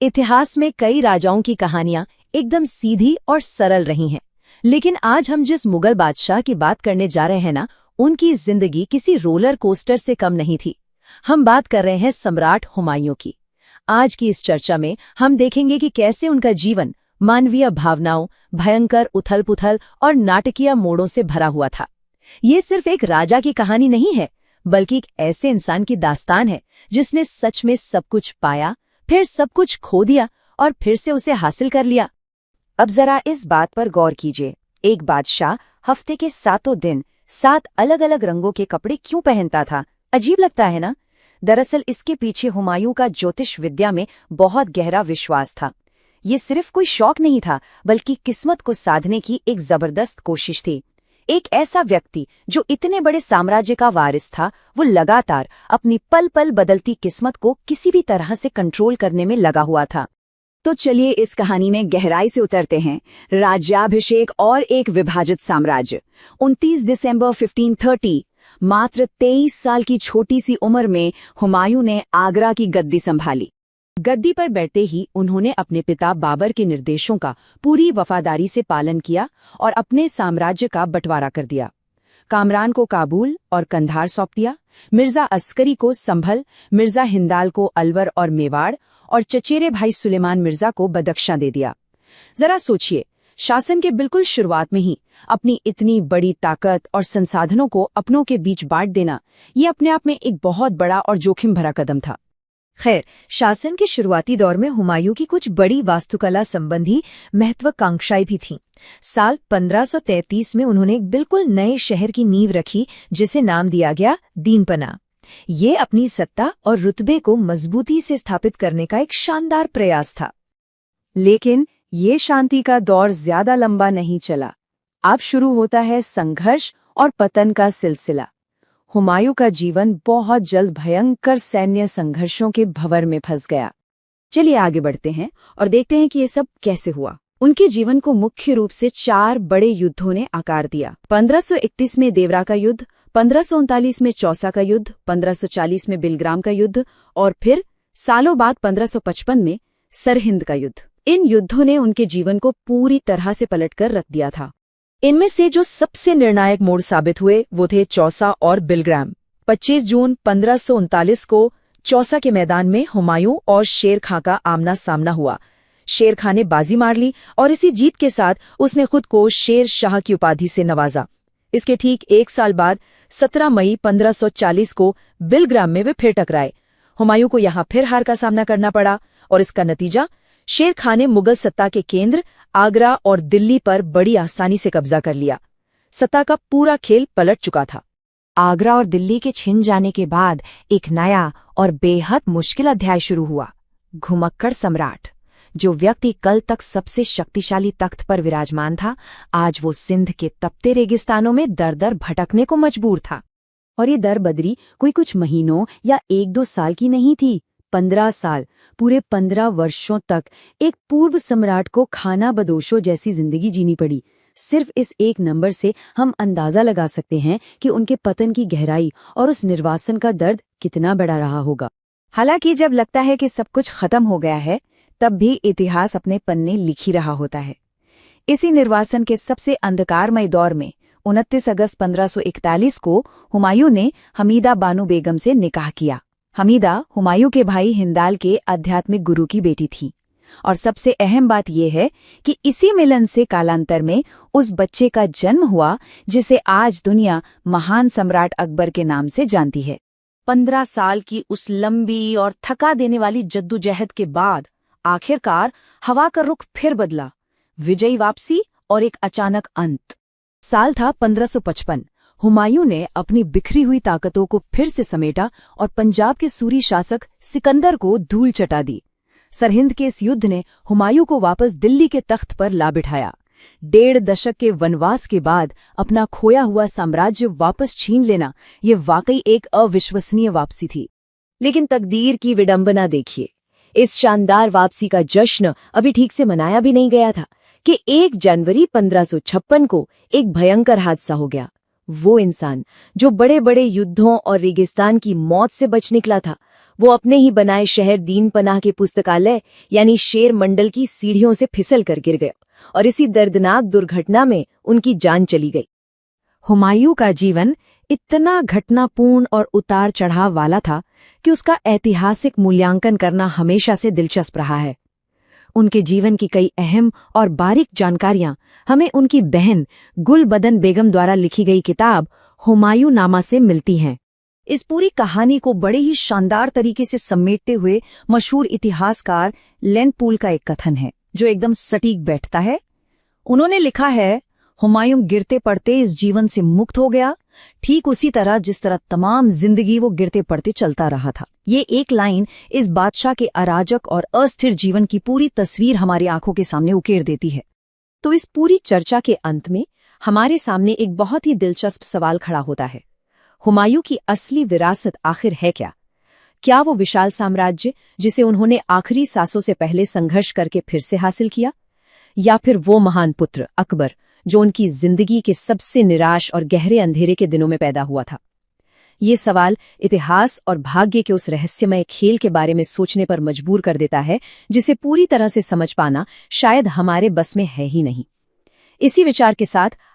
इतिहास में कई राजाओं की कहानियां एकदम सीधी और सरल रही हैं, लेकिन आज हम जिस मुगल बादशाह की बात करने जा रहे हैं ना, उनकी जिंदगी किसी रोलर कोस्टर से कम नहीं थी। हम बात कर रहे हैं सम्राट हुमायूं की। आज की इस चर्चा में हम देखेंगे कि कैसे उनका जीवन मानवीय भावनाओं, भयंकर उथल-पुथल और नाटकीय मोड़ों से भरा हुआ था। ये सिर्फ एक राजा की कहानी नहीं है, बल्कि एक ऐसे इंसान की दास्तान है जिसने सच में सब कुछ पाया, फिर सब कुछ खो दिया और फिर से उसे हासिल कर लिया। अब जरा इस बात पर गौर कीजिए, एक बादशाह हफ्ते के 7 दिन 7 अलग-अलग रंगों के कपड़े क्यों पहनता था? अजीब लगता है ना? दरअसल इसके पीछे हुमायूं का ज्योतिष विद्या में बहुत गहरा विश्वास था। ये सिर्फ कोई शौक नहीं था, बल्कि किस्मत को साधने की एक जबरदस्त कोशिश थी। एक ऐसा व्यक्ति जो इतने बड़े साम्राज्य का वारिस था, वो लगातार अपनी पल पल बदलती किस्मत को किसी भी तरह से कंट्रोल करने में लगा हुआ था। तो चलिए इस कहानी में गहराई से उतरते हैं। राज्याभिषेक और एक विभाजित साम्राज्य। 29 दिसंबर 1530, मात्र 23 साल की छोटी सी उम्र में हुमायूं ने आगरा की गद्दी संभाली। गद्दी पर बैठते ही उन्होंने अपने पिता बाबर के निर्देशों का पूरी वफादारी से पालन किया और अपने साम्राज्य का बंटवारा कर दिया। कामरान को काबुल और कंधार सौंप दिया, मिर्जा अस्करी को संभल, मिर्जा हिंदाल को अलवर और मेवाड़ और चचेरे भाई सुलेमान मिर्जा को बदख्शां दे दिया। जरा सोचिए, शासन के बिल्कुल शुरुआत में ही अपनी इतनी बड़ी ताकत और संसाधनों को अपनों के बीच बांट देना, ये अपने आप में एक बहुत बड़ा और जोखिम भरा कदम था। खैर, शासन के शुरुआती दौर में हुमायूं की कुछ बड़ी वास्तुकला संबंधी महत्वाकांक्षाएं भी थीं। साल 1533 में उन्होंने एक बिल्कुल नए शहर की नींव रखी, जिसे नाम दिया गया दीनपना। ये अपनी सत्ता और रुतबे को मजबूती से स्थापित करने का एक शानदार प्रयास था। लेकिन ये शांति का दौर ज्यादा लंबा नहीं चला। अब शुरू होता है संघर्ष और पतन का सिलसिला। हुमायूं का जीवन बहुत जल्द भयंकर सैन्य संघर्षों के भंवर में फंस गया। चलिए आगे बढ़ते हैं और देखते हैं कि ये सब कैसे हुआ। उनके जीवन को मुख्य रूप से 4 बड़े युद्धों ने आकार दिया। 1531 में देवरा का युद्ध, 1539 में चौसा का युद्ध, 1540 में बिलग्राम का युद्ध और फिर सालों बाद 1555 में सरहिंद का युद्ध। इन युद्धों ने उनके जीवन को पूरी तरह से पलटकर रख दिया था। इनमें से जो सबसे निर्णायक मोड़ साबित हुए वो थे चौसा और बिलग्राम। 25 जून 1539 को चौसा के मैदान में हुमायूं और शेर खां का आमना सामना हुआ। शेर खां ने बाजी मार ली और इसी जीत के साथ उसने खुद को शेर शाह की उपाधि से नवाजा। इसके ठीक 1 साल बाद 17 मई 1540 को बिलग्राम में वे फिर टकराए। हुमायूं को यहां फिर हार का सामना करना पड़ा और इसका नतीजा, शेर खां ने मुगल सत्ता के केंद्र आगरा और दिल्ली पर बड़ी आसानी से कब्जा कर लिया। सत्ता का पूरा खेल पलट चुका था। आगरा और दिल्ली के छिन जाने के बाद एक नया और बेहद मुश्किल अध्याय शुरू हुआ। घुमक्कड़ सम्राट, जो व्यक्ति कल तक सबसे शक्तिशाली तख्त पर विराजमान था, आज वो सिंध के तपते रेगिस्तानों में दर दर भटकने को मजबूर था। और ये दरबदरी कोई कुछ महीनों या 1-2 साल की नहीं थी। 15 साल, पूरे 15 वर्षों तक एक पूर्व सम्राट को खाना बदोशों जैसी जिंदगी जीनी पड़ी। सिर्फ इस एक नंबर से हम अंदाजा लगा सकते हैं कि उनके पतन की गहराई और उस निर्वासन का दर्द कितना बड़ा रहा होगा। हालांकि जब लगता है कि सब कुछ खत्म हो गया है, तब भी इतिहास अपने पन्ने लिख ही रहा होता है। इसी निर्वासन के सबसे अंधकारमय दौर में 29 अगस्त 1541 को हुमायूं ने हमीदा बानो बेगम से निकाह किया। हमीदा हुमायूं के भाई हिंदाल के आध्यात्मिक गुरु की बेटी थी और सबसे अहम बात यह है कि इसी मिलन से कालांतर में उस बच्चे का जन्म हुआ जिसे आज दुनिया महान सम्राट अकबर के नाम से जानती है। 15 साल की उस लंबी और थका देने वाली जद्दोजहद के बाद आखिरकार हवा का रुख फिर बदला। विजयी वापसी और एक अचानक अंत। साल था 1555। हुमायूं ने अपनी बिखरी हुई ताकतों को फिर से समेटा और पंजाब के सूरी शासक सिकंदर को धूल चटा दी। सरहिंद के इस युद्ध ने हुमायूं को वापस दिल्ली के तख्त पर ला बिठाया। 1.5 दशक के वनवास के बाद अपना खोया हुआ साम्राज्य वापस छीन लेना, ये वाकई एक अविश्वसनीय वापसी थी। लेकिन तकदीर की विडंबना देखिए, इस शानदार वापसी का जश्न अभी ठीक से मनाया भी नहीं गया था कि 1 जनवरी 1556 को एक भयंकर हादसा हो गया। वो इंसान जो बड़े बड़े युद्धों और रेगिस्तान की मौत से बच निकला था, वो अपने ही बनाए शहर दीन पनाह के पुस्तकालय यानी शेर मंडल की सीढ़ियों से फिसल कर गिर गया और इसी दर्दनाक दुर्घटना में उनकी जान चली गई। हुमायूं का जीवन इतना घटनापूर्ण और उतार चढ़ाव वाला था कि उसका ऐतिहासिक मूल्यांकन करना हमेशा से दिलचस्प रहा है। उनके जीवन की कई अहम और बारीक जानकारियां हमें उनकी बहन गुलबदन बेगम द्वारा लिखी गई किताब हुमायूं नामा से मिलती हैं। इस पूरी कहानी को बड़े ही शानदार तरीके से समेटते हुए मशहूर इतिहासकार लेन पूल का एक कथन है जो एकदम सटीक बैठता है। उन्होंने लिखा है, हुमायूं गिरते पड़ते इस जीवन से मुक्त हो गया, ठीक उसी तरह जिस तरह तमाम जिंदगी वो गिरते पड़ते चलता रहा था। ये एक लाइन इस बादशाह के अराजक और अस्थिर जीवन की पूरी तस्वीर हमारी आंखों के सामने उकेर देती है। तो इस पूरी चर्चा के अंत में हमारे सामने एक बहुत ही दिलचस्प सवाल खड़ा होता है। हुमायूं की असली विरासत आखिर है क्या? क्या वो विशाल साम्राज्य जिसे उन्होंने आखिरी सांसों से पहले संघर्ष करके फिर से हासिल किया, या फिर वो महान पुत्र अकबर जो उनकी जिंदगी के सबसे निराश और गहरे अंधेरे के दिनों में पैदा हुआ था? ये सवाल इतिहास और भाग्य के उस रहस्यमय खेल के बारे में सोचने पर मजबूर कर देता है जिसे पूरी तरह से समझ पाना शायद हमारे बस में है ही नहीं। इसी विचार के साथ